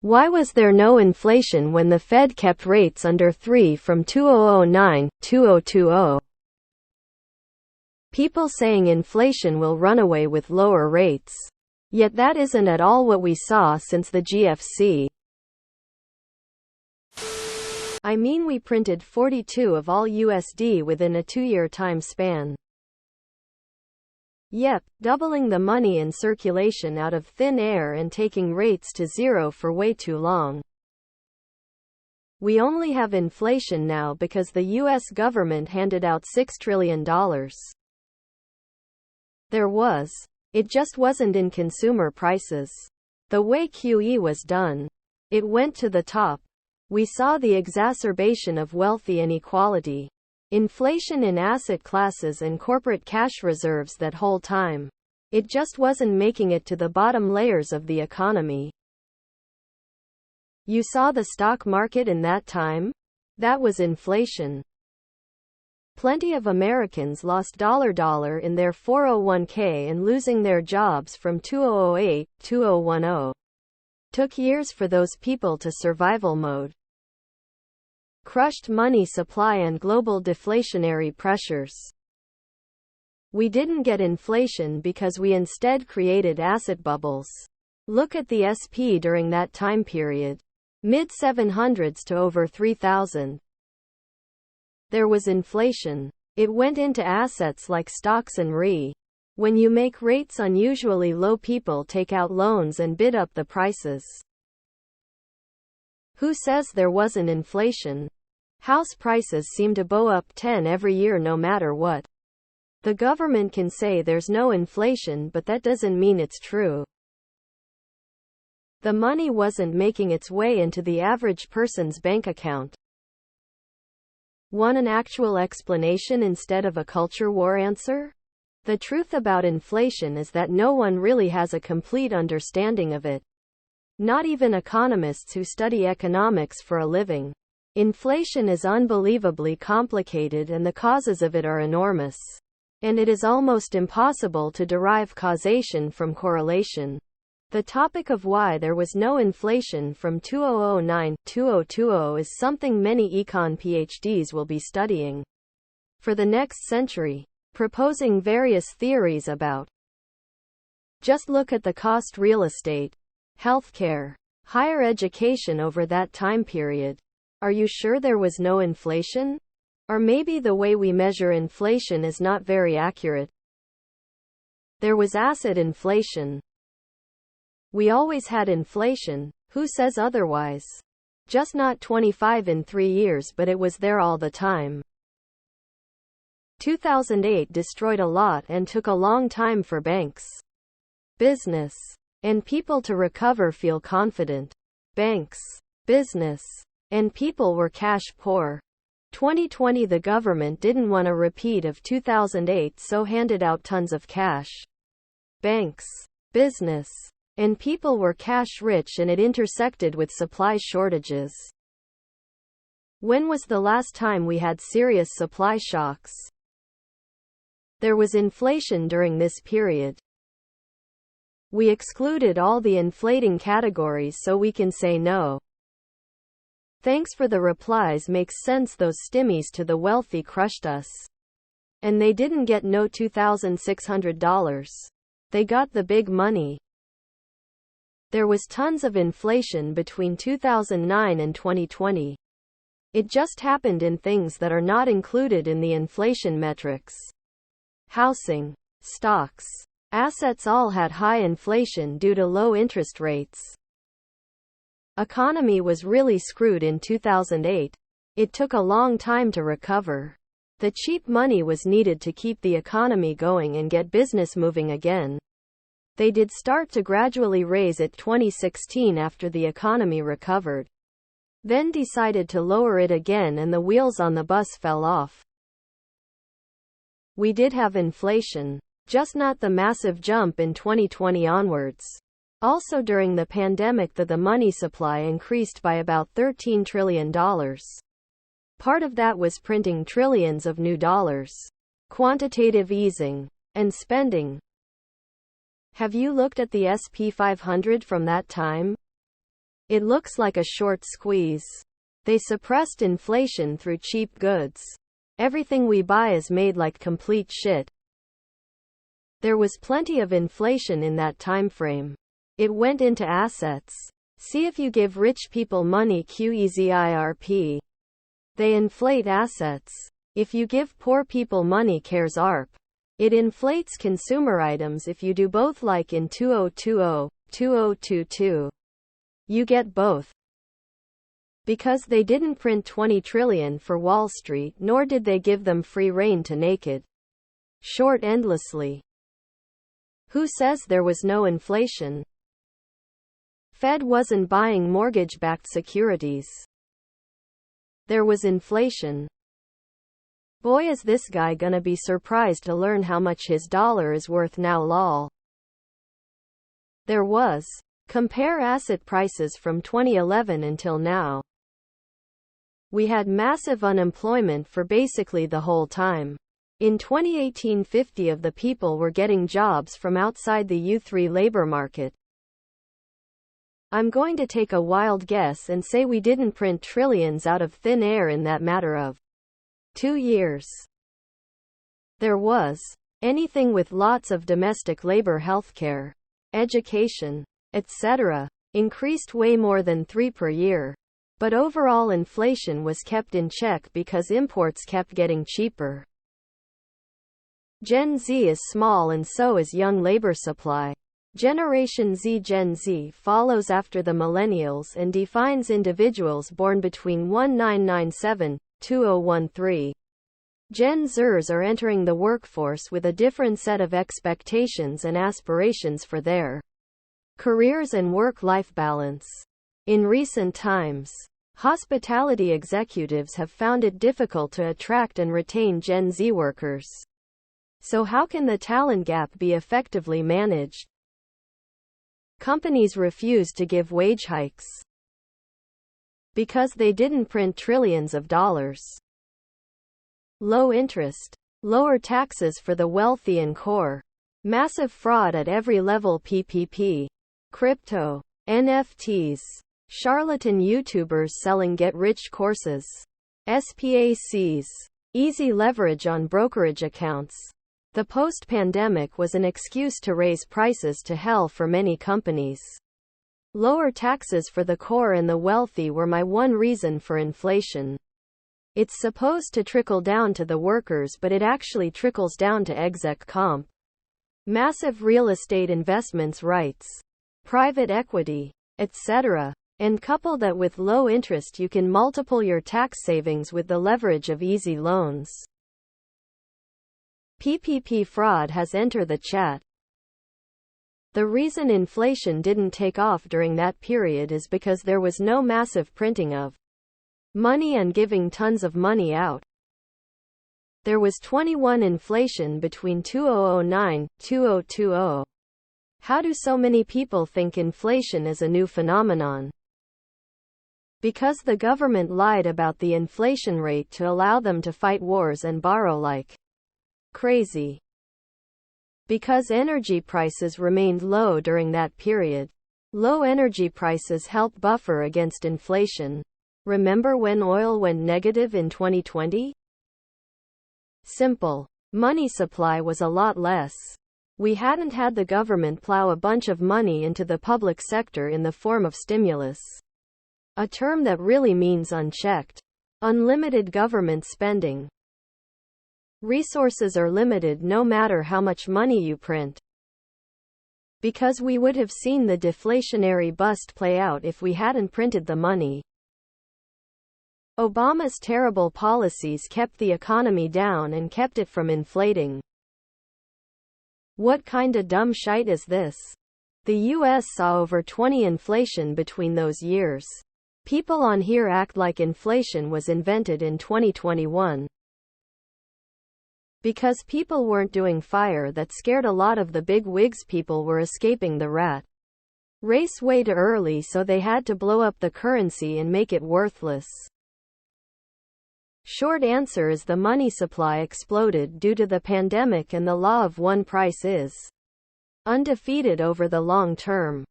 Why was there no inflation when the Fed kept rates under 3 from 2009-2020? People saying inflation will run away with lower rates. Yet that isn't at all what we saw since the GFC. I mean, we printed 42 of all USD within a 2-year time span. Yep, doubling the money in circulation out of thin air and taking rates to zero for way too long. We only have inflation now because the US government handed out $6 trillion. It just wasn't in consumer prices. The way QE was done, it went to the top. We saw the exacerbation of wealthy inequality. Inflation in asset classes and corporate cash reserves that whole time. It just wasn't making it to the bottom layers of the economy. You saw the stock market in that time? That was inflation. Plenty of Americans lost dollar in their 401k and losing their jobs from 2008-2010. Took years for those people to survival mode. Crushed money supply and global deflationary pressures. We didn't get inflation because we instead created asset bubbles. Look at the SP during that time period. Mid-700s to over 3,000. There was inflation. It went into assets like stocks and RE. When you make rates unusually low, people take out loans and bid up the prices. Who says there wasn't inflation? House prices seem to go up 10 every year no matter what. The government can say there's no inflation, but that doesn't mean it's true. The money wasn't making its way into the average person's bank account. Want an actual explanation instead of a culture war answer? The truth about inflation is that no one really has a complete understanding of it. Not even economists who study economics for a living. Inflation is unbelievably complicated and the causes of it are enormous. And it is almost impossible to derive causation from correlation. The topic of why there was no inflation from 2009-2020 is something many econ PhDs will be studying for the next century, proposing various theories about. Just look at the cost real estate, healthcare, higher education over that time period. Are you sure there was no inflation? Or maybe the way we measure inflation is not very accurate. There was asset inflation. We always had inflation. Who says otherwise? Just not 25 in 3 years, but it was there all the time. 2008 destroyed a lot and took a long time for banks, business, and people to recover, feel confident. Banks, business, and people were cash poor. 2020 the government didn't want a repeat of 2008, so handed out tons of cash. Banks, business, and people were cash rich, and it intersected with supply shortages. When was the last time we had serious supply shocks? There was inflation during this period. We excluded all the inflating categories so we can say no. Thanks for the replies. Makes sense, those stimmies to the wealthy crushed us. And they didn't get no $2,600. They got the big money. There was tons of inflation between 2009 and 2020. It just happened in things that are not included in the inflation metrics. Housing, stocks, assets all had high inflation due to low interest rates. Economy was really screwed in 2008. It took a long time to recover. The cheap money was needed to keep the economy going and get business moving again. They did start to gradually raise it 2016 after the economy recovered. Then decided to lower it again and the wheels on the bus fell off. We did have inflation, just not the massive jump in 2020 onwards. Also during the pandemic the money supply increased by about $13 trillion. Part of that was printing trillions of new dollars, quantitative easing, and spending. Have you looked at the SP 500 from that time? It looks like a short squeeze. They suppressed inflation through cheap goods. Everything we buy is made like complete shit. There was plenty of inflation in that time frame. It went into assets. See, if you give rich people money QEZIRP, they inflate assets. If you give poor people money CARES ARP, it inflates consumer items. If you do both, like in 2020, 2022, you get both. Because they didn't print 20 trillion for Wall Street, nor did they give them free rein to naked short endlessly. Who says there was no inflation? Fed wasn't buying mortgage-backed securities. There was inflation. Boy, is this guy gonna be surprised to learn how much his dollar is worth now, lol. There was. Compare asset prices from 2011 until now. We had massive unemployment for basically the whole time. In 2018, 50 of the people were getting jobs from outside the U3 labor market. I'm going to take a wild guess and say we didn't print trillions out of thin air in that matter of 2 years. There was. Anything with lots of domestic labor, healthcare, education, etc., increased way more than 3 per year. But overall inflation was kept in check because imports kept getting cheaper. Gen Z is small and so is young labor supply. Generation Z. Gen Z follows after the millennials and defines individuals born between 1997-2013. Gen Zers are entering the workforce with a different set of expectations and aspirations for their careers and work-life balance. In recent times, hospitality executives have found it difficult to attract and retain Gen Z workers. So how can the talent gap be effectively managed? Companies refuse to give wage hikes because they didn't print trillions of dollars. Low interest, lower taxes for the wealthy and core, massive fraud at every level, PPP, crypto, NFTs, charlatan YouTubers selling get-rich courses, SPACs, easy leverage on brokerage accounts. The post-pandemic was an excuse to raise prices to hell for many companies. Lower taxes for the core and the wealthy were my one reason for inflation. It's supposed to trickle down to the workers, but it actually trickles down to exec comp. Massive real estate investments, rights, private equity, etc. And couple that with low interest, you can multiple your tax savings with the leverage of easy loans. PPP fraud has entered the chat. The reason inflation didn't take off during that period is because there was no massive printing of money and giving tons of money out. There was 21 inflation between 2009-2020. How do so many people think inflation is a new phenomenon? Because the government lied about the inflation rate to allow them to fight wars and borrow like crazy. Because energy prices remained low during that period. Low energy prices help buffer against inflation. Remember when oil went negative in 2020? Simple. Money supply was a lot less. We hadn't had the government plow a bunch of money into the public sector in the form of stimulus. A term that really means unchecked, unlimited government spending. Resources are limited no matter how much money you print. Because we would have seen the deflationary bust play out if we hadn't printed the money. Obama's terrible policies kept the economy down and kept it from inflating. What kinda dumb shite is this? The US saw over 20 inflation between those years. People on here act like inflation was invented in 2021. Because people weren't doing fire that scared a lot of the big wigs, people were escaping the rat race way too early, so they had to blow up the currency and make it worthless. Short answer is the money supply exploded due to the pandemic, and the law of one price is undefeated over the long term.